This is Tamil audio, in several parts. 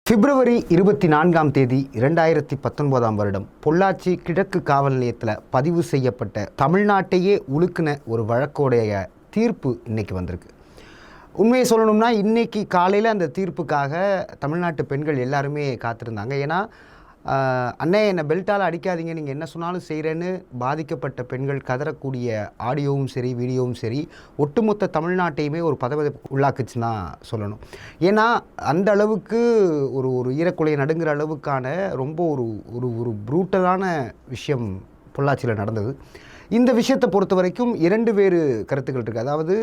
பிப்ரவரி 24ஆம் தேதி 2019ஆம் வருடம் பொள்ளாச்சி கிழக்கு காவல் நிலையத்தில் பதிவு செய்யப்பட்ட தமிழ்நாட்டையே உலுக்கின ஒரு வழக்கோடைய தீர்ப்பு இன்றைக்கி வந்திருக்கு. உண்மையை சொல்லணும்னா இன்றைக்கி காலையில் அந்த தீர்ப்புக்காக தமிழ்நாட்டு பெண்கள் எல்லாருமே காத்திருந்தாங்க. ஏன்னா அண்ணே என்னை பெல்ட்டால் அடிக்காதீங்க, நீங்கள் என்ன சொன்னாலும் செய்கிறேன்னு பாதிக்கப்பட்ட பெண்கள் கதறக்கூடிய ஆடியோவும் சரி வீடியோவும் சரி ஒட்டுமொத்த தமிழ்நாட்டையுமே ஒரு பதவி உள்ளாக்குச்சுன்னு தான் சொல்லணும். ஏன்னா அந்த அளவுக்கு ஒரு ஈரக்குலையை நடுங்கிற அளவுக்கான ரொம்ப ஒரு ப்ரூட்டலான விஷயம் பொள்ளாச்சியில் நடந்தது. இந்த விஷயத்தை பொறுத்த வரைக்கும் இரண்டு வேறு கருத்துக்கள் இருக்குது. அதாவது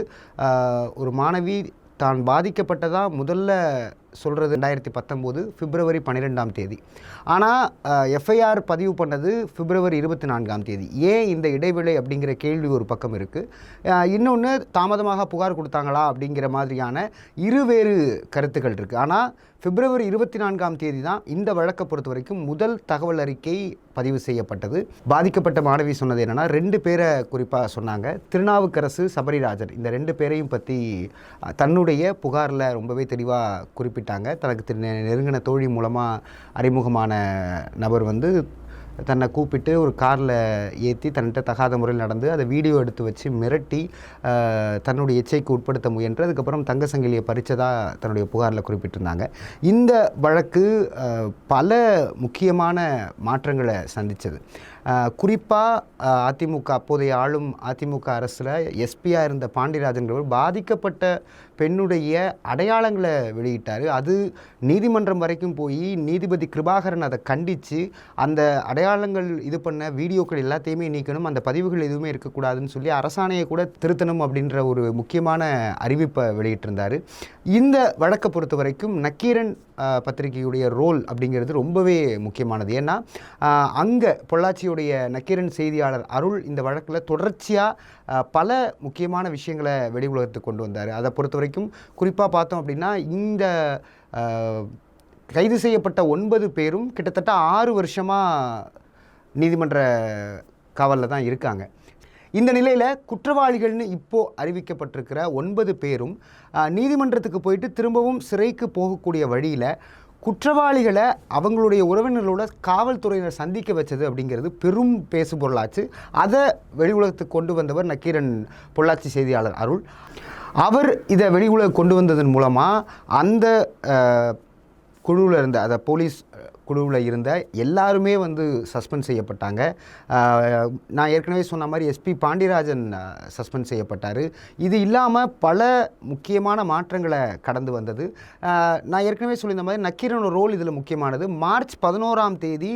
ஒரு மாணவி தான் பாதிக்கப்பட்டதாக முதல்ல சொல்கிறது 2019 பிப்ரவரி 12ஆம் தேதி. ஆனால் எஃப்ஐஆர் பதிவு பண்ணது பிப்ரவரி 24ஆம் தேதி. ஏன் இந்த இடைவேளை அப்படிங்கிற கேள்வி ஒரு பக்கம் இருக்குது. இன்னொன்று தாமதமாக புகார் கொடுத்தாங்களா அப்படிங்கிற மாதிரியான இருவேறு கருத்துக்கள் இருக்குது. ஆனால் பிப்ரவரி 24ஆம் தேதி தான் இந்த வழக்கை பொறுத்த வரைக்கும் முதல் தகவல் அறிக்கை பதிவு செய்யப்பட்டது. பாதிக்கப்பட்ட மாணவி சொன்னது என்னென்னா, ரெண்டு பேரை குறிப்பாக சொன்னாங்க. திருநாவுக்கரசு, சபரிராஜன், இந்த ரெண்டு பேரையும் பற்றி தன்னுடைய புகாரில் ரொம்பவே தெளிவாக குறிப்பிட்டாங்க. தனக்கு நெருங்கின தோழி மூலமாக அறிமுகமான நபர் தன்னை கூப்பிட்டு ஒரு காரில் ஏற்றி தன்னிட்ட தகாத முறையில் நடந்து அதை வீடியோ எடுத்து வச்சு மிரட்டி தன்னுடைய இச்சைக்கு உட்படுத்த முயன்று அதுக்கப்புறம் தங்க சங்கிலியை பறித்ததாக தன்னுடைய புகாரில் குறிப்பிட்டிருந்தாங்க. இந்த வழக்கு பல முக்கியமான மாற்றங்களை சந்தித்தது. குறிப்பாக அதிமுக அப்போதைய ஆளும் அதிமுக அரசில் எஸ்பியாக இருந்த பாண்டியராஜன்கிறவர் பாதிக்கப்பட்ட பெண்ணுடைய அடையாளங்களை வெளியிட்டார். அது நீதிமன்றம் வரைக்கும் போய் நீதிபதி கிருபாகரன் அதை கண்டித்து அந்த அடையாளங்கள் இது பண்ண வீடியோக்கள் எல்லாத்தையுமே நீக்கணும், அந்த பதிவுகள் எதுவுமே இருக்கக்கூடாதுன்னு சொல்லி அரசாணையை கூட திருத்தணும் அப்படின்ற ஒரு முக்கியமான அறிவிப்பை வெளியிட்டிருந்தார். இந்த வழக்கை பொறுத்த வரைக்கும் நக்கீரன் பத்திரிகையுடைய ரோல் அப்படிங்கிறது ரொம்பவே முக்கியமானது. ஏன்னா அங்கே பொள்ளாச்சியுடைய நக்கீரன் செய்தியாளர் அருள் இந்த வழக்கில் தொடர்ச்சியாக பல முக்கியமான விஷயங்களை வெளி உலகத்துக்கு கொண்டு வந்தார். அதை பொறுத்த வரைக்கும் குறிப்பாக பார்த்தோம் அப்படின்னா இந்த கைது செய்யப்பட்ட 9 பேரும் கிட்டத்தட்ட 6 வருஷமாக நீதிமன்ற காவலில் தான் இருக்காங்க. இந்த நிலையில் குற்றவாளிகள்னு இப்போது அறிவிக்கப்பட்டிருக்கிற 9 பேரும் நீதிமன்றத்துக்கு போயிட்டு திரும்பவும் சிறைக்கு போகக்கூடிய வழியில் குற்றவாளிகளை அவங்களுடைய உறவினர்களோட காவல்துறையினர் சந்திக்க வச்சது அப்படிங்கிறது பெரும் பேசு பொருளாச்சு. அதை வெளி உலகத்துக்கு கொண்டு வந்தவர் நக்கீரன் பொள்ளாச்சி செய்தியாளர் அருள். அவர் இதை வெளி உலகம் கொண்டு வந்ததன் மூலமாக அந்த குழுவில் இருந்த அதை போலீஸ் குழுவில் இருந்த எல்லாருமே சஸ்பெண்ட் செய்யப்பட்டாங்க. நான் ஏற்கனவே சொன்ன மாதிரி எஸ்பி பாண்டியராஜன் சஸ்பெண்ட் செய்யப்பட்டார். இது இல்லாமல் பல முக்கியமான மாற்றங்களை கடந்து வந்தது. நான் ஏற்கனவே சொல்லியிருந்த மாதிரி நக்கீரனோட ரோல் இதில் முக்கியமானது. மார்ச் 11ஆம் தேதி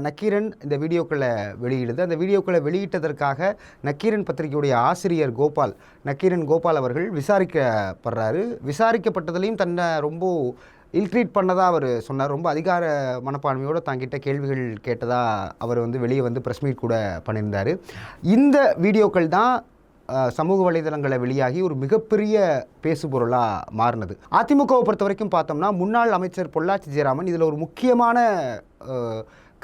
நக்கீரன் இந்த வீடியோக்களை வெளியிடுது. அந்த வீடியோக்களை வெளியிட்டதற்காக நக்கீரன் பத்திரிகையுடைய ஆசிரியர் நக்கீரன் கோபால் அவர்கள் விசாரிக்கப்படுறாரு. விசாரிக்கப்பட்டதுலேயும் தன்னை ரொம்ப இல்ட்ரீட் பண்ணதாக அவர் சொன்னார். ரொம்ப அதிகார மனப்பான்மையோடு தாங்கிட்ட கேள்விகள் கேட்டதாக அவர் வெளியே ப்ரெஸ் மீட் கூட பண்ணியிருந்தார். இந்த வீடியோக்கள் தான் சமூக வலைதளங்களை வெளியாகி ஒரு மிகப்பெரிய பேசுபொருளாக மாறினது. அதிமுகவை பொறுத்த வரைக்கும் பார்த்தோம்னா முன்னாள் அமைச்சர் பொள்ளாச்சி ஜெயராமன் இதில் ஒரு முக்கியமான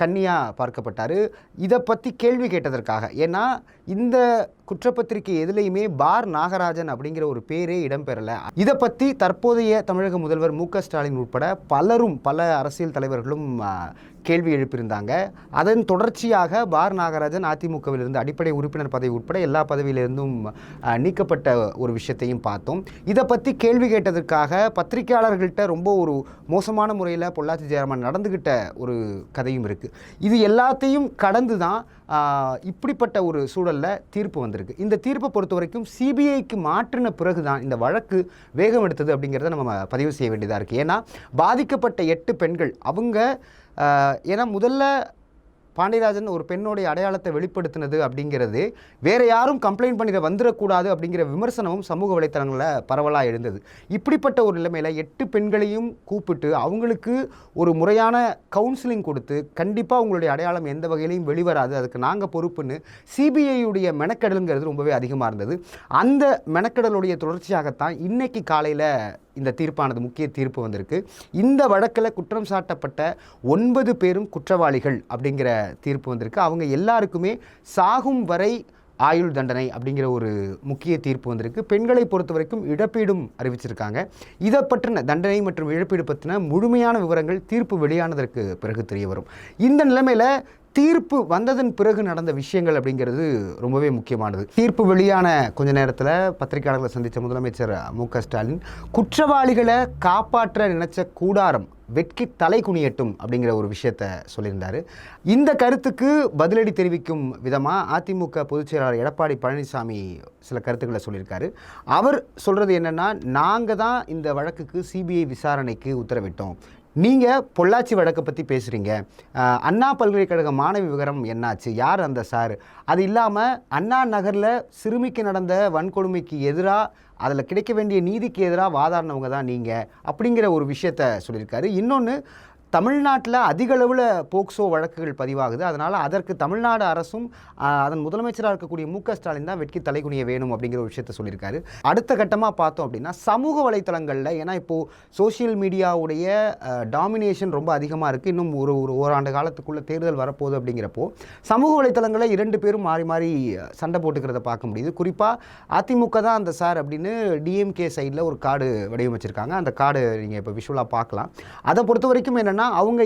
கன்னியாக பார்க்கப்பட்டார். இதை பற்றி கேள்வி கேட்டதற்காக. ஏன்னா இந்த குற்றப்பத்திரிகை எதுலேயுமே பார் நாகராஜன் அப்படிங்கிற ஒரு பேரே இடம்பெறலை. இதை பற்றி தற்போதைய தமிழக முதல்வர் மு.க. ஸ்டாலின் உட்பட பல அரசியல் தலைவர்களும் கேள்வி எழுப்பியிருந்தாங்க. அதன் தொடர்ச்சியாக பார் நாகராஜன் அதிமுகவிலிருந்து அடிப்படை உறுப்பினர் பதவி உட்பட எல்லா பதவியிலிருந்தும் நீக்கப்பட்ட ஒரு விஷயத்தையும் பார்த்தோம். இதை பற்றி கேள்வி கேட்டதற்காக பத்திரிகையாளர்கள்ட்ட ரொம்ப ஒரு மோசமான முறையில் பொள்ளாச்சி ஜெயராமன் நடந்துக்கிட்ட ஒரு கதையும் இருக்குது. இது எல்லாத்தையும் கடந்து தான் இப்படிப்பட்ட ஒரு சூழலில் தீர்ப்பு வந்திருக்கு. இந்த தீர்ப்பை பொறுத்த வரைக்கும் சிபிஐக்கு மாற்றின பிறகு தான் இந்த வழக்கு வேகம் எடுத்தது அப்படிங்கிறத நம்ம பதிவு செய்ய வேண்டியதாக இருக்குது. ஏன்னா பாதிக்கப்பட்ட 8 பெண்கள் ஏன்னா முதல்ல பாண்டியராஜன் ஒரு பெண்ணோடைய அடையாளத்தை வெளிப்படுத்தினது அப்படிங்கிறது வேறு யாரும் கம்ப்ளைண்ட் பண்ணிட வந்துடக்கூடாது அப்படிங்கிற விமர்சனமும் சமூக வலைத்தளங்களில் பரவலாக எழுந்தது. இப்படிப்பட்ட ஒரு நிலைமையில் 8 பெண்களையும் கூப்பிட்டு அவங்களுக்கு ஒரு முறையான கவுன்சிலிங் கொடுத்து கண்டிப்பாக உங்களுடைய அடையாளம் எந்த வகையிலையும் வெளிவராது, அதுக்கு நாங்கள் பொறுப்புன்னு சிபிஐயுடைய மெனக்கெடலுங்கிறது ரொம்பவே அதிகமாக இருந்தது. அந்த மெனக்கெடலுடைய தொடர்ச்சியாகத்தான் இன்னைக்கு காலையில் இந்த தீர்ப்பானது முக்கிய தீர்ப்பு வந்திருக்கு. இந்த வழக்கில் குற்றம் சாட்டப்பட்ட 9 பேரும் குற்றவாளிகள் அப்படிங்கிற தீர்ப்பு வந்திருக்கு. அவங்க எல்லாருக்குமே சாகும் வரை ஆயுள் தண்டனை அப்படிங்கிற ஒரு முக்கிய தீர்ப்பு வந்திருக்கு. பெண்களை பொறுத்த வரைக்கும் இழப்பீடும் அறிவிச்சிருக்காங்க. இதை பற்றின தண்டனை மற்றும் இழப்பீடு பற்றின முழுமையான விவரங்கள் தீர்ப்பு வெளியானதற்கு பிறகு தெரிய வரும். இந்த நிலைமையில் தீர்ப்பு வந்ததன் பிறகு நடந்த விஷயங்கள் அப்படிங்கிறது ரொம்பவே முக்கியமானது. தீர்ப்பு வெளியான கொஞ்ச நேரத்தில் பத்திரிகையாளர்களை சந்தித்த முதலமைச்சர் மு.க. ஸ்டாலின் குற்றவாளிகளை காப்பாற்ற நினைச்ச கூடாரம் வெட்கி தலை குனியட்டும் அப்படிங்கிற ஒரு விஷயத்த சொல்லியிருந்தார். இந்த கருத்துக்கு பதிலடி தெரிவிக்கும் விதமாக அதிமுக பொதுச் செயலாளர் எடப்பாடி பழனிசாமி சில கருத்துக்களை சொல்லியிருக்காரு. அவர் சொல்கிறது என்னென்னா, நாங்கள் தான் இந்த வழக்குக்கு சிபிஐ விசாரணைக்கு உத்தரவிட்டோம். நீங்கள் பொள்ளாச்சி வழக்கை பற்றி பேசுகிறீங்க. அண்ணா பல்கலைக்கழக மாணவி விவரம் என்னாச்சு? யார் அந்த சார்? அது இல்லாமல் அண்ணா நகரில் சிறுமிக்கு நடந்த வன்கொடுமைக்கு எதிராக அதில் கிடைக்க வேண்டிய நீதிக்கு எதிராக வாதாடினவங்க தான் நீங்கள் அப்படிங்கிற ஒரு விஷயத்த சொல்லியிருக்காரு. இன்னொன்று, தமிழ்நாட்டில் அதிக அளவில் போக்சோ வழக்குகள் பதிவாகுது. அதனால் அதற்கு தமிழ்நாடு அரசும் அதன் முதலமைச்சராக இருக்கக்கூடிய மு.க. ஸ்டாலின் தான் வெட்கி தலைகுனிய வேணும் அப்படிங்கிற ஒரு விஷயத்த சொல்லியிருக்காரு. அடுத்த கட்டமாக பார்த்தோம் அப்படின்னா, சமூக வலைத்தளங்களில், ஏன்னா இப்போது சோஷியல் மீடியாவுடைய டாமினேஷன் ரொம்ப அதிகமாக இருக்குது. இன்னும் ஓராண்டு காலத்துக்குள்ளே தேர்தல் வரப்போகுது. அப்படிங்கிறப்போ சமூக வலைத்தளங்களில் 2 பேரும் மாறி மாறி சண்டை போட்டுக்கிறத பார்க்க முடியுது. குறிப்பாக அதிமுக தான் அந்த சார் அப்படின்னு டிஎம்கே சைடில் ஒரு கார்டு வடிவமைச்சிருக்காங்க. அந்த கார்டு நீங்கள் இப்போ விஷுவலாக பார்க்கலாம். அதை பொறுத்த வரைக்கும் என்னென்னா, அவங்க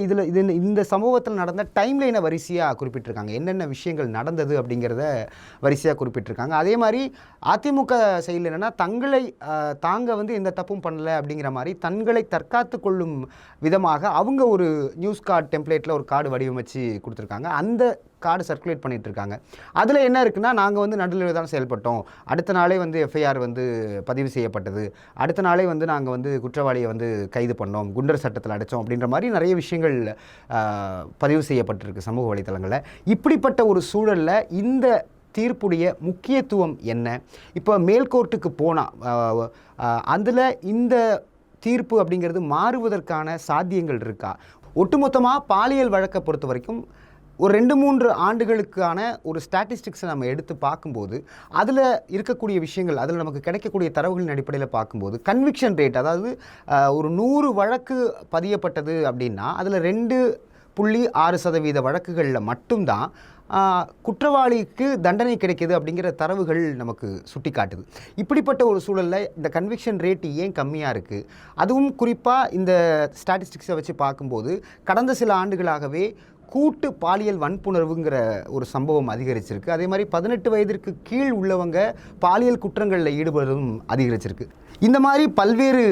இந்த சம்பவத்தில் நடந்த டைம்லைனை வரிசையாக குறிப்பிட்டிருக்காங்க. என்னென்ன விஷயங்கள் நடந்தது அப்படிங்கிறத வரிசையாக குறிப்பிட்டிருக்காங்க. அதே மாதிரி அதிமுக சைடில் என்னென்னா, தாங்க எந்த தப்பும் பண்ணலை அப்படிங்கிற மாதிரி தங்களை தற்காத்து கொள்ளும் விதமாக அவங்க ஒரு நியூஸ் கார்டு டெம்ப்ளேட்டில் ஒரு கார்டு வடிவமைச்சு கொடுத்துருக்காங்க. அந்த கார்டு சர்க்குலேட் பண்ணிட்டு இருக்காங்க. அதில் என்ன இருக்குன்னா, நாங்கள் நடுநிலை தான் செயல்பட்டோம். அடுத்த நாளே எஃப்ஐஆர் பதிவு செய்யப்பட்டது. அடுத்த நாளே நாங்கள் குற்றவாளியை கைது பண்ணோம், குண்டர் சட்டத்தில் அடைச்சோம் அப்படின்ற மாதிரி நிறைய விஷயங்கள் பதிவு செய்யப்பட்டிருக்கு சமூக வலைத்தளங்களில். இப்படிப்பட்ட ஒரு சூழலில் இந்த தீர்ப்புடைய முக்கியத்துவம் என்ன? இப்போ மேல்கோர்ட்டுக்கு போனால் அதில் இந்த தீர்ப்பு அப்படிங்கிறது மாறுவதற்கான சாத்தியங்கள் இருக்கா? ஒட்டுமொத்தமாக பாலியல் வழக்கை பொறுத்த வரைக்கும் ஒரு 2-3 ஆண்டுகளுக்கான ஒரு ஸ்டாட்டிஸ்டிக்ஸை நம்ம எடுத்து பார்க்கும்போது அதில் இருக்கக்கூடிய விஷயங்கள், அதில் நமக்கு கிடைக்கக்கூடிய தரவுகளின் அடிப்படையில் பார்க்கும்போது கன்விக்ஷன் ரேட், அதாவது ஒரு 100 வழக்கு பதியப்பட்டது அப்படின்னா அதில் 2.6% வழக்குகளில் மட்டும்தான் குற்றவாளிக்கு தண்டனை கிடைக்கிது அப்படிங்கிற தரவுகள் நமக்கு சுட்டி காட்டுது. இப்படிப்பட்ட ஒரு சூழலில் இந்த கன்விக்ஷன் ரேட் ஏன் கம்மியாக இருக்குது? அதுவும் குறிப்பாக இந்த ஸ்டாட்டிஸ்டிக்ஸை வச்சு பார்க்கும்போது கடந்த சில ஆண்டுகளாகவே கூட்டு பாலியல் வன்புணர்வுங்கிற ஒரு சம்பவம் அதிகரிச்சிருக்கு. அதே மாதிரி 18 வயதிற்கு கீழ் உள்ளவங்க பாலியல் குற்றங்களில் ஈடுபடுவதும் அதிகரிச்சிருக்கு. இந்த மாதிரி பல்வேறு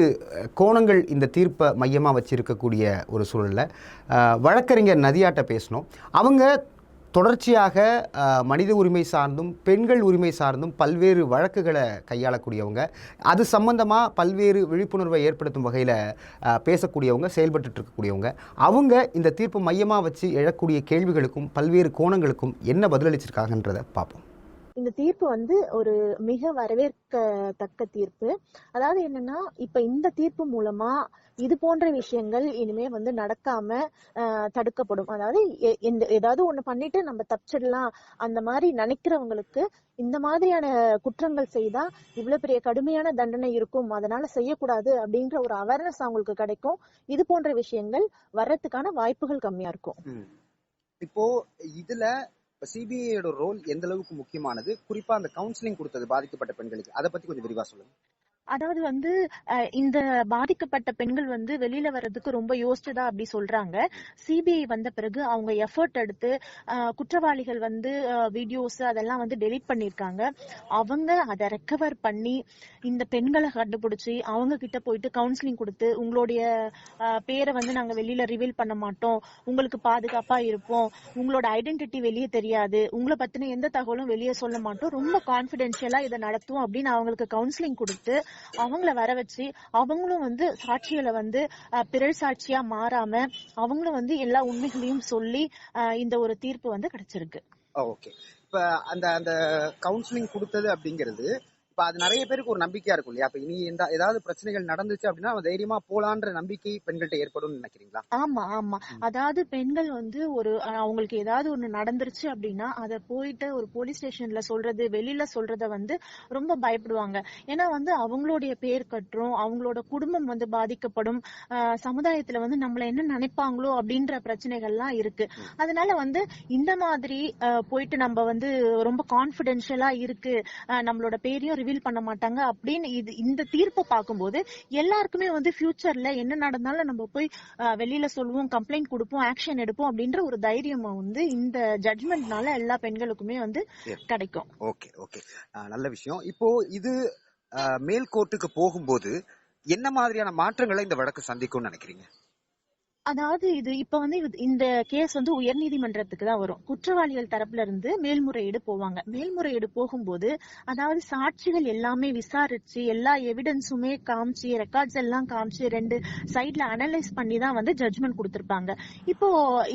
கோணங்கள் இந்த தீர்ப்பை மையமாக வச்சிருக்கக்கூடிய ஒரு சூழலில் வழக்கறிஞர் நதியாட்ட பேசணும். அவங்க தொடர்ச்சியாக மனித உரிமை சார்ந்தும் பெண்கள் உரிமை சார்ந்தும் பல்வேறு வழக்குகளை கையாளக்கூடியவங்க, அது சம்பந்தமாக பல்வேறு விழிப்புணர்வை ஏற்படுத்தும் வகையில் பேசக்கூடியவங்க, செயல்பட்டு இருக்கக்கூடியவங்க. அவங்க இந்த தீர்ப்பு மையமாக வச்சு எழக்கூடிய கேள்விகளுக்கும் பல்வேறு கோணங்களுக்கும் என்ன பதிலளிச்சிருக்காங்கன்றதை பார்ப்போம். இந்த தீர்ப்பு ஒரு மிக வரவேற்கத்தக்க தீர்ப்பு. அதாவது என்னன்னா, இப்ப இந்த தீர்ப்பு மூலமா இது போன்ற விஷயங்கள் இனிமே நடக்காம தடுக்கப்படும். அதாவது ஏதாவது ஒண்ணு பண்ணிட்டு நம்ம தப்பிச்சிடலாம் அந்த மாதிரி நினைக்கிறவங்களுக்கு இந்த மாதிரியான குற்றங்கள் செய்தா இவ்வளவு பெரிய கடுமையான தண்டனை இருக்கும், அதனால செய்யக்கூடாது அப்படின்ற ஒரு அவேர்னஸ் அவங்களுக்கு கிடைக்கும். இது போன்ற விஷயங்கள் வர்றதுக்கான வாய்ப்புகள் கம்மியா இருக்கும். இப்போ இதுல சிபிஐயோட ரோல் எந்த அளவுக்கு முக்கியமானது, குறிப்பா அந்த கவுன்சிலிங் கொடுத்தது பாதிக்கப்பட்ட பெண்களுக்கு, அதை பத்தி கொஞ்சம் விரிவா சொல்லுங்க. அதாவது இந்த பாதிக்கப்பட்ட பெண்கள் வெளியில வர்றதுக்கு ரொம்ப யோசிச்சதா அப்படி சொல்றாங்க. சிபிஐ வந்த பிறகு அவங்க எஃபர்ட் எடுத்து குற்றவாளிகள் வீடியோஸ் அதெல்லாம் டெலீட் பண்ணிருக்காங்க. அவங்க அதை ரெக்கவர் பண்ணி இந்த பெண்களை கண்டுபிடிச்சு அவங்க கிட்ட போயிட்டு கவுன்சிலிங் கொடுத்து, உங்களுடைய பேரை நாங்க வெளியில ரிவீல் பண்ண மாட்டோம், உங்களுக்கு பாதுகாப்பா இருப்போம், உங்களோட ஐடென்டிட்டி வெளியே தெரியாது, உங்களை பத்தின எந்த தகவலும் வெளியே சொல்ல மாட்டோம், ரொம்ப கான்பிடென்ஷியலா இதை நடத்தும் அப்படின்னு அவங்களுக்கு கவுன்சிலிங் கொடுத்து அவங்கள வர வச்சு அவங்களும் சாட்சிகளை பிறல் சாட்சியா மாறாம அவங்களும் எல்லா உண்மைகளையும் சொல்லி இந்த ஒரு தீர்ப்பு கிடைச்சிருக்கு. ஓகே. இப்ப அந்த கவுன்சிலிங் கொடுத்தது அப்படிங்கிறது இப்ப அது நிறைய பேருக்கு ஒரு நம்பிக்கையா இருக்கும் இல்லையா? அப்ப இனி ஏதாவது பிரச்சனைகள் நடந்துச்சு அப்படின்னா தைரியமா போலான்ற நம்பிக்கை பெண்கள்கிட்ட ஏற்படும் நினைக்கிறீங்களா? ஆமா, ஆமா. அதாவது பெண்கள் வந்து ஒரு அவங்களுக்கு ஏதாவது ஒண்ணு நடந்துருச்சு அப்படின்னா அத போயிட்டு ஒரு போலீஸ் ஸ்டேஷன்ல சொல்றது, வெளியில சொல்றத வந்து ரொம்ப பயப்படுவாங்க. ஏன்னா வந்து அவங்களுடைய பேர் கட்டுரும், அவங்களோட குடும்பம் வந்து பாதிக்கப்படும், சமுதாயத்துல வந்து நம்மள என்ன நினைப்பாங்களோ அப்படின்ற பிரச்சனைகள்லாம் இருக்கு. அதனால வந்து இந்த மாதிரி போயிட்டு நம்ம வந்து ரொம்ப கான்பிடென்ஷியலா இருக்கு, நம்மளோட பேரையும் ரிவீல் பண்ண மாட்டாங்க அப்படின்னு இந்த தீர்ப்பை பார்க்கும்போது எல்லாருக்குமே வந்து ஃபியூச்சர்ல என்ன நடந்தாலும் நம்ம போய் வெளியில சொல்லுவோம், கம்ப்ளைண்ட் கொடுப்போம், ஆக்ஷன் எடுப்போம் அப்படின்ற ஒரு தைரியம் வந்து இந்த ஜட்ஜ்மெண்ட்னால எல்லா பெண்களுக்குமே வந்து கிடைக்கும். ஓகே ஓகே, நல்ல விஷயம். இப்போ இது மேல் கோர்ட்டுக்கு போகும்போது என்ன மாதிரியான மாற்றங்களை இந்த வழக்கு சந்திக்கும்னு நினைக்கிறீங்க? அதாவது இது இப்ப வந்து இந்த கேஸ் வந்து உயர்நீதிமன்றத்துக்கு தான் வரும். குற்றவாளிகள் தரப்புல இருந்து மேல்முறையீடு போவாங்க. மேல்முறையீடு போகும்போது அதாவது சாட்சிகள் எல்லாமே விசாரிச்சு எல்லா எவிடன்ஸுமே காமிச்சு ரெக்கார்ட்ஸ் எல்லாம் காமிச்சு 2 சைட்ல அனலைஸ் பண்ணி தான் வந்து ஜட்ஜ்மெண்ட் கொடுத்திருப்பாங்க. இப்போ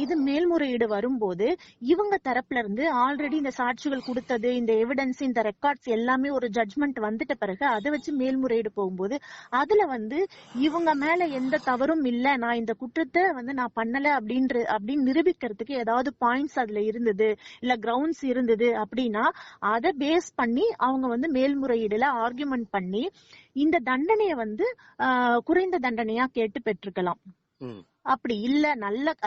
இது மேல்முறையீடு வரும்போது இவங்க தரப்புல இருந்து ஆல்ரெடி இந்த சாட்சிகள் கொடுத்தது, இந்த எவிடன்ஸ், இந்த ரெக்கார்ட்ஸ் எல்லாமே ஒரு ஜட்ஜ்மெண்ட் வந்துட்ட பிறகு அதை வச்சு மேல்முறையீடு போகும்போது அதுல வந்து இவங்க மேல எந்த தவறும் இல்ல, நான் இந்த குற்றத்தை வந்து நான் பண்ணல அப்படின்னு நிரூபிக்கிறதுக்கு ஏதாவது பாயிண்ட்ஸ் அதுல இருந்தது, இல்ல கிரவுண்ட்ஸ் இருந்தது அப்படின்னா அதை பேஸ் பண்ணி அவங்க வந்து மேல்முறையீடுல ஆர்குமெண்ட் பண்ணி இந்த தண்டனையை வந்து குறைந்த தண்டனையா கேட்டு பெற்றுக்கலாம். அப்படி இல்ல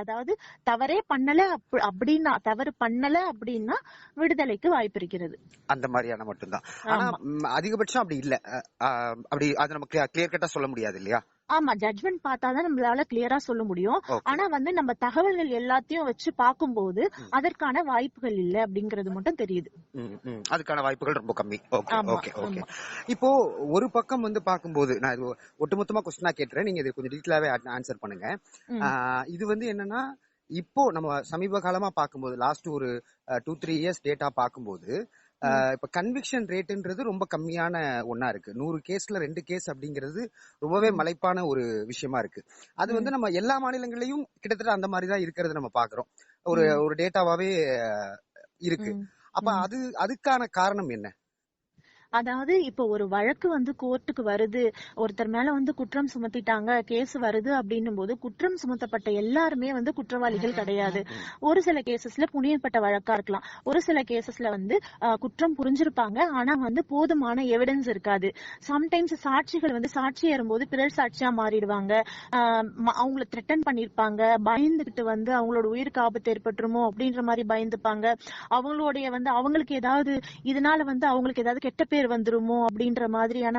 அதாவது தவறே பண்ணல அப்படின்னா, தவறு பண்ணல அப்படின்னா விடுதலைக்கு வாய்ப்பு இருக்கிறது. அந்த மாதிரியான மட்டும்தான். ஆனா அதிகபட்சம் அப்படி இல்ல, அப்படி அது நமக்கு கிளியர் கட்டா சொல்ல முடியாது இல்லையா? ஆமா, ஜட்ஜ்மெண்ட் பார்த்தாதான் நம்மளால கிளியரா சொல்ல முடியும். ஆனா வந்து நம்ம தகவல்கள் எல்லாத்தையும் வச்சு பார்க்கும்போது அதற்கான வாய்ப்புகள் இல்ல அப்படிங்கறது மட்டும் தெரியுது. அதுக்கான வாய்ப்புகள் ரொம்ப கம்மி. இப்போ ஒரு பக்கம் வந்து பார்க்கும்போது நான் இது ஒட்டுமொத்தமா கொஸ்டினா கேட்டுறேன், நீங்க இது கொஞ்சம் டீட்டெயிலாவே ஆன்சர் பண்ணுங்க. இது வந்து என்னன்னா, இப்போ நம்ம சமீப காலமா பார்க்கும்போது லாஸ்ட் ஒரு 2-3 இயர்ஸ் டேட்டா பார்க்கும்போது இப்ப கன்விக்ஷன் ரேட்ன்றது ரொம்ப கம்மியான ஒன்னா இருக்கு. 100 கேஸ்ல 2 கேஸ் அப்படிங்கிறது ரொம்பவே மலைப்பான ஒரு விஷயமா இருக்கு. அது வந்து நம்ம எல்லா மாநிலங்களையும் கிட்டத்தட்ட அந்த மாதிரிதான் இருக்கிறது நம்ம பாக்குறோம். ஒரு டேட்டாவாவே இருக்கு. அப்ப அதுக்கான காரணம் என்ன? அதாவது இப்ப ஒரு வழக்கு வந்து கோர்ட்டுக்கு வருது, ஒருத்தர் மேல வந்து குற்றம் சுமத்திட்டாங்க, கேஸ் வருது அப்படின்னும் போது குற்றம் சுமத்தப்பட்ட எல்லாருமே வந்து குற்றவாளிகள் கிடையாது. ஒரு சில கேசஸ்ல புனியப்பட்ட வழக்கா இருக்கலாம், ஒரு சில கேசஸ்ல வந்து குற்றம் புரிஞ்சிருப்பாங்க, ஆனா வந்து போதுமான எவிடன்ஸ் இருக்காது. சம்டைம்ஸ் சாட்சிகள் வந்து சாட்சி ஏறும்போது பிறர் சாட்சியா மாறிடுவாங்க, அவங்களை த்ரெட்டன் பண்ணிருப்பாங்க, பயந்துகிட்டு வந்து அவங்களோட உயிருக்கு ஆபத்து ஏற்பட்டுருமோ அப்படின்ற மாதிரி பயந்துப்பாங்க. அவங்களுடைய வந்து அவங்களுக்கு ஏதாவது இதனால வந்து அவங்களுக்கு ஏதாவது கெட்ட பேர் வந்துருமோ அப்படின்ற மாதிரியான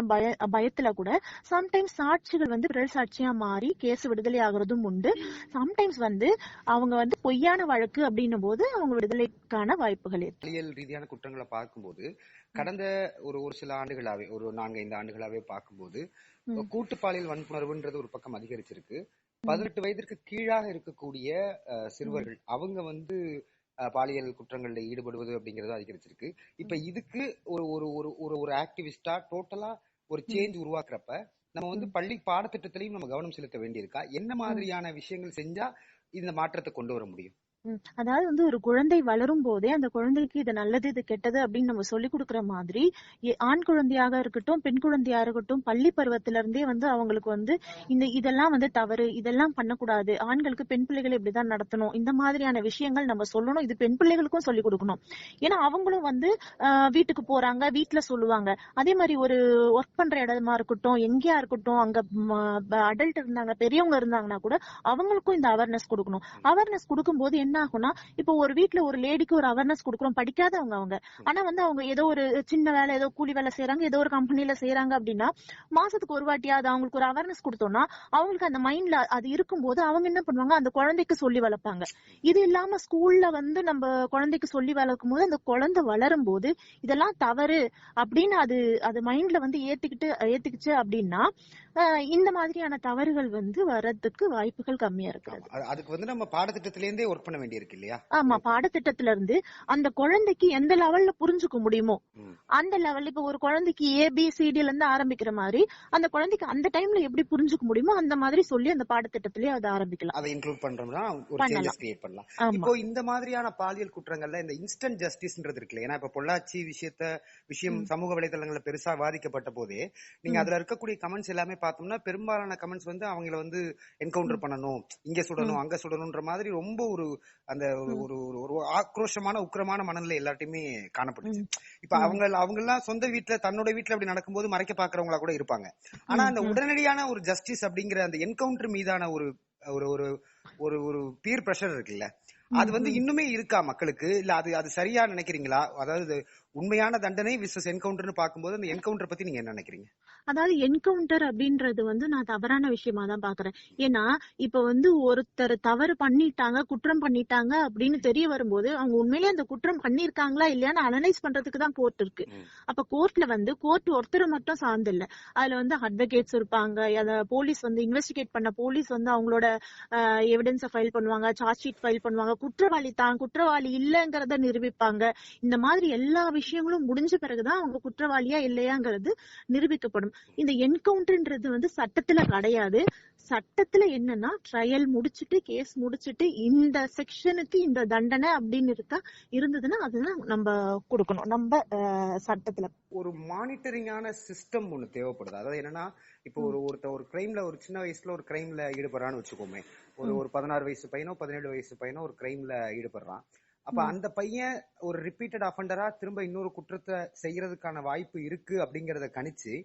பயத்துல கூட சம்டைம்ஸ் சாட்சிகள் வந்து பிறர் சாட்சியா மாறி கேஸ் விடுதலை ஆகுறதும் உண்டு. சம்டைம்ஸ் வந்து அவங்க வந்து பொய்யான வழக்கு அப்படின்னும் போது அவங்க விடுதலைக்கான வாய்ப்புகள் இருக்கு. பாலியல் ரீதியான குற்றங்களை பார்க்கும்போது கடந்த ஒரு சில ஆண்டுகளாவே, ஒரு 4-5 ஆண்டுகளாவே பார்க்கும்போது கூட்டு பாலியல் வன்புணர்வுன்றது ஒரு பக்கம் அதிகரிச்சிருக்கு. 18 வயதிற்கு கீழாக இருக்கக்கூடிய சிறுவர்கள் அவங்க வந்து பாலியல் குற்றங்கள்ல ஈடுபடுவது அப்படிங்கறது அதிகரிச்சிருக்கு. இப்ப இதுக்கு ஒரு ஒரு ஒரு ஒரு ஆக்டிவிஸ்டா டோட்டலா ஒரு சேஞ்ச் உருவாக்குறப்ப நம்ம வந்து பள்ளி பாடத்திட்டத்திலையும் நம்ம கவனம் செலுத்த வேண்டியிருக்கா? என்ன மாதிரியான விஷயங்கள் செஞ்சா இந்த மாற்றத்தை கொண்டு வர முடியும்? அதாவது வந்து ஒரு குழந்தை வளரும் போதே அந்த குழந்தைக்கு இது நல்லது இது கெட்டது அப்படின்னு நம்ம சொல்லி கொடுக்குற மாதிரி ஆண் குழந்தையாக இருக்கட்டும் பெண் குழந்தையா இருக்கட்டும் பள்ளி பருவத்தில இருந்தே வந்து அவங்களுக்கு வந்து இதெல்லாம் வந்து தவறு, இதெல்லாம் பண்ணக்கூடாது, ஆண்களுக்கு பெண் பிள்ளைகளை இப்படிதான் நடத்தணும், இந்த மாதிரியான விஷயங்கள் நம்ம சொல்லணும். இது பெண் பிள்ளைகளுக்கும் சொல்லி கொடுக்கணும். ஏன்னா அவங்களும் வந்து வீட்டுக்கு போறாங்க, வீட்டுல சொல்லுவாங்க. அதே மாதிரி ஒரு ஒர்க் பண்ற இடமா இருக்கட்டும், எங்கேயா இருக்கட்டும், அங்க அடல்ட் இருந்தாங்க, பெரியவங்க இருந்தாங்கன்னா கூட அவங்களுக்கும் இந்த அவேர்னஸ் கொடுக்கணும். அவேர்னஸ் கொடுக்கும் போது என்ன ஆகும்னா, இப்போ ஒரு வீட்டுல ஒரு லேடிக்கு ஒரு அவேர்னஸ் கொடுக்குறோம், படிக்காதவங்க அவங்க, ஆனா வந்து அவங்க ஏதோ ஒரு சின்ன வேலை, ஏதோ கூலி வேலை செய்யறாங்க, ஏதோ ஒரு கம்பெனில செய்யறாங்க அப்படின்னா மாசத்துக்கு ஒரு வாட்டியாவது அவங்களுக்கு ஒரு அவேர்னஸ் கொடுத்தோம்னா அவங்களுக்கு அந்த மைண்ட்ல அது இருக்கும்போது அவங்க என்ன பண்ணுவாங்க, அந்த குழந்தைக்கு சொல்லி வளர்ப்பாங்க. இது இல்லாம ஸ்கூல்ல வந்து நம்ம குழந்தைக்கு சொல்லி வளர்க்கும் போது அந்த குழந்தை வளரும் போது இதெல்லாம் தவறு அப்படின்னு அது மைண்ட்ல வந்து ஏத்துக்கிச்சு அப்படின்னா இந்த மாதிரியான தவறுகள் வந்து வர்றதுக்கு வாய்ப்புகள் கம்மியா இருக்கிறது. அதுக்கு வந்து நம்ம பாடத்திட்டத்தில இருந்தே ஒர்க் பண்ண வேண்டியிருக்கு இல்லையா? ஆமா, பாடத்திட்டத்துல இருந்து அந்த குழந்தைக்கு எந்த லெவல்ல புரிஞ்சுக்க முடியுமோ அந்த லெவல்ல, இப்ப ஒரு குழந்தைக்கு ABCD இருந்து ஆரம்பிக்கிற மாதிரி அந்த குழந்தைக்கு அந்த டைம்ல எப்படி புரிஞ்சுக்க முடியுமோ அந்த மாதிரி சொல்லி அந்த பாடத்திட்டத்திலேயே அதை ஆரம்பிக்கலாம். அதை இன்க்ளூட் பண்றோம்னா ஒரு சேஞ்சஸ் கிரியேட் பண்ணலாம். இப்போ இந்த மாதிரியான பாலியல் குற்றங்கள்ல இந்த இன்ஸ்டன்ட் ஜஸ்டிஸ்ன்றது இருக்குல்ல, ஏன்னா இப்ப பொள்ளாச்சி விஷயம் சமூக வலைதளங்கள்ல பெருசா வாதிக்கப்பட்ட போதே நீங்க அதுல இருக்கக்கூடிய கமெண்ட்ஸ் எல்லாமே பார்த்தோம்னா பெரும்பாலான கமெண்ட்ஸ் வந்து அவங்கள வந்து என்கவுண்டர் பண்ணணும், இங்க சுடணும் அங்க சுடணும்ன்ற மாதிரி ரொம்ப ஒரு அந்த ஒரு ஆக்ரோஷமான உக்கிரமான மனநிலை எல்லாத்தையுமே காணப்படுச்சு. இப்ப அவங்க எல்லாம் சொந்த வீட்டுல தன்னோட வீட்டுல அப்படி நடக்கும்போது மறைக்க பாக்குறவங்களா கூட இருப்பாங்க. ஆனா அந்த உடனடியான ஒரு ஜஸ்டிஸ் அப்படிங்கிற அந்த என்கவுண்டர் மீதான ஒரு ஒரு ஒரு ஒரு பீர் பிரஷர் இருக்குல்ல, அது வந்து இன்னுமே இருக்கா மக்களுக்கு? இல்ல அது சரியா நினைக்கிறீங்களா? அதாவது உண்மையான தண்டனை விசஸ் என்கவுண்டர்னு பாக்கும்போது அந்த என்கவுண்டர் பத்தி நீங்க என்ன நினைக்கிறீங்க? அதாவது என்கவுண்டர் அப்படின்றது வந்து நான் தவறான விஷயமா தான் பாக்குறேன். ஏன்னா இப்ப வந்து ஒருத்தர் தவறு பண்ணிட்டாங்க, குற்றம் பண்ணிட்டாங்க அப்படின்னு தெரிய வரும்போது அவங்க உண்மையிலேயே அந்த குற்றம் பண்ணிருக்காங்களா இல்லையான்னு அனலைஸ் பண்றதுக்கு தான் கோர்ட் இருக்கு. அப்ப கோர்ட்ல வந்து கோர்ட் ஒருத்தரை மட்டும் சார்ந்து இல்ல, அதுல வந்து அட்வொகேட்ஸ் இருப்பாங்க, போலீஸ் வந்து இன்வெஸ்டிகேட் பண்ண போலீஸ் வந்து அவங்களோட எவிடன்ஸை ஃபைல் பண்ணுவாங்க, சார்ஜ் ஷீட் ஃபைல் பண்ணுவாங்க, குற்றவாளி தான் குற்றவாளி இல்லங்கிறத நிரூபிப்பாங்க. இந்த மாதிரி எல்லா விஷயங்களும் முடிஞ்ச பிறகுதான் அவங்க குற்றவாளியா இல்லையாங்கிறது நிரூபிக்கப்படும். இந்த என்கவுண்டர்ன்றது வந்து சட்டத்துல கிடையாது. சட்டத்துல என்னன்னா ட்ரையல் முடிச்சிட்டு கேஸ் முடிச்சிட்டு இந்த செக்ஷனுக்கு இந்த தண்டனை அப்படின்னு இருந்ததுன்னா அதுதான் நம்ம கொடுக்கணும் நம்ம சட்டத்துல. ஒரு மானிட்டரிங்கான சிஸ்டம் ஒண்ணு தேவைப்படுது. அதாவது என்னன்னா இப்போ ஒரு கிரைம்ல ஒரு சின்ன வயசுல ஒரு கிரைம்ல ஈடுபடுறான்னு வச்சுக்கோமே, ஒரு 16 வயசு பையனோ 17 வயசு பையனோ ஒரு கிரைம்ல ஈடுபடுறான். அப்ப அந்த பையன் ஒரு ரிப்பீட்டட் அஃபண்டரா திரும்ப இன்னொரு குற்றத்தை செய்யறதுக்கான வாய்ப்பு இருக்கு அப்படிங்கறத கணிச்சு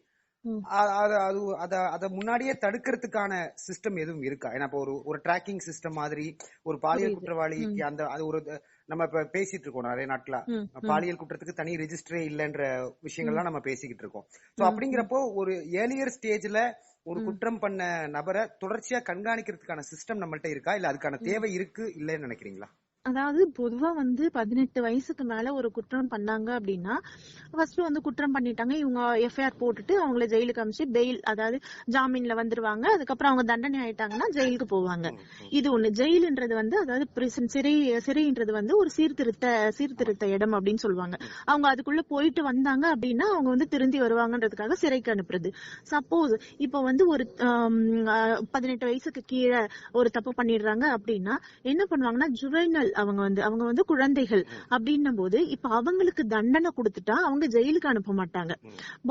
அத முன்னாடியே தடுக்கிறதுக்கான சிஸ்டம் எதுவும் இருக்கா? ஏன்னா இப்போ ஒரு ட்ராக்கிங் சிஸ்டம் மாதிரி ஒரு பாலியல் குற்றவாளிக்கு அந்த அது ஒரு நம்ம இப்ப பேசிட்டு இருக்கோம் நிறைய நாட்களா, பாலியல் குற்றத்துக்கு தனி ரெஜிஸ்டரே இல்லைன்ற விஷயங்கள்லாம் நம்ம பேசிக்கிட்டு இருக்கோம். சோ அப்படிங்கிறப்போ ஒரு ஏர்லியர் ஸ்டேஜ்ல ஒரு குற்றம் பண்ண நபரை தொடர்ச்சியா கண்காணிக்கிறதுக்கான சிஸ்டம் நம்மள்ட்ட இருக்கா, இல்ல அதுக்கான தேவை இருக்கு இல்லைன்னு நினைக்கிறீங்களா? அதாவது பொதுவா வந்து 18 வயசுக்கு மேல ஒரு குற்றம் பண்ணாங்க அப்படின்னா ஃபர்ஸ்ட் வந்து குற்றம் பண்ணிட்டாங்க, இவங்க எஃப்ஐஆர் போட்டுட்டு அவங்கள ஜெயிலுக்கு அனுப்பிச்சு பெயில், அதாவது ஜாமீன்ல வந்துருவாங்க. அதுக்கப்புறம் அவங்க தண்டனை ஆயிட்டாங்கன்னா ஜெயிலுக்கு போவாங்க. இது ஒண்ணு. ஜெயிலுன்றது வந்து அதாவது பிரிசன், சிறைன்றது வந்து ஒரு சீர்திருத்த இடம் அப்படின்னு சொல்லுவாங்க. அவங்க அதுக்குள்ள போயிட்டு வந்தாங்க அப்படின்னா அவங்க வந்து திருந்தி வருவாங்கன்றதுக்காக சிறைக்கு அனுப்புறது. சப்போஸ் இப்ப வந்து ஒரு 18 வயசுக்கு கீழே ஒரு தப்பு பண்ணிடுறாங்க அப்படின்னா என்ன பண்ணுவாங்கன்னா ஜுவைனல், அவங்க வந்து குழந்தைகள் அப்படின்னும் போது இப்ப அவங்களுக்கு தண்டனை கொடுத்துட்டா அவங்க ஜெயிலுக்கு அனுப்ப மாட்டாங்க.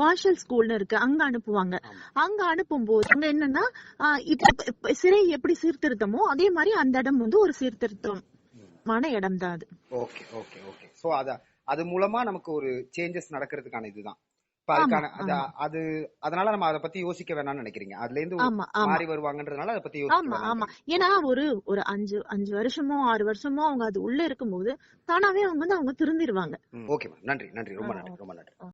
பார்ஷல் ஸ்கூல்னு இருக்கு, அங்க அனுப்புவாங்க. அங்க அனுப்பும் போது அங்க என்னன்னா இப்ப சிறை எப்படி சீர்திருத்தமோ அதே மாதிரி அந்த இடம் வந்து ஒரு சீர்திருத்தமான இடம் தான் அது. Okay okay okay. சோ அது மூலமா நமக்கு ஒரு சேஞ்சஸ் நடக்கிறதுக்கான இதுதான். அதனால நம்ம அதை பத்தி யோசிக்க வேணாம்னு நினைக்கிறீங்க? அதுல இருந்து மாறி வருவாங்கன்றதுனால அதை பத்தி யோசிக்க வேணாம். ஆமா, ஏன்னா ஒரு 5 வருஷமோ 6 வருஷமோ அவங்க அது உள்ள இருக்கும்போது தானாவே அவங்க திருந்திருவாங்க. ஓகே, நன்றி ரொம்ப நன்றி.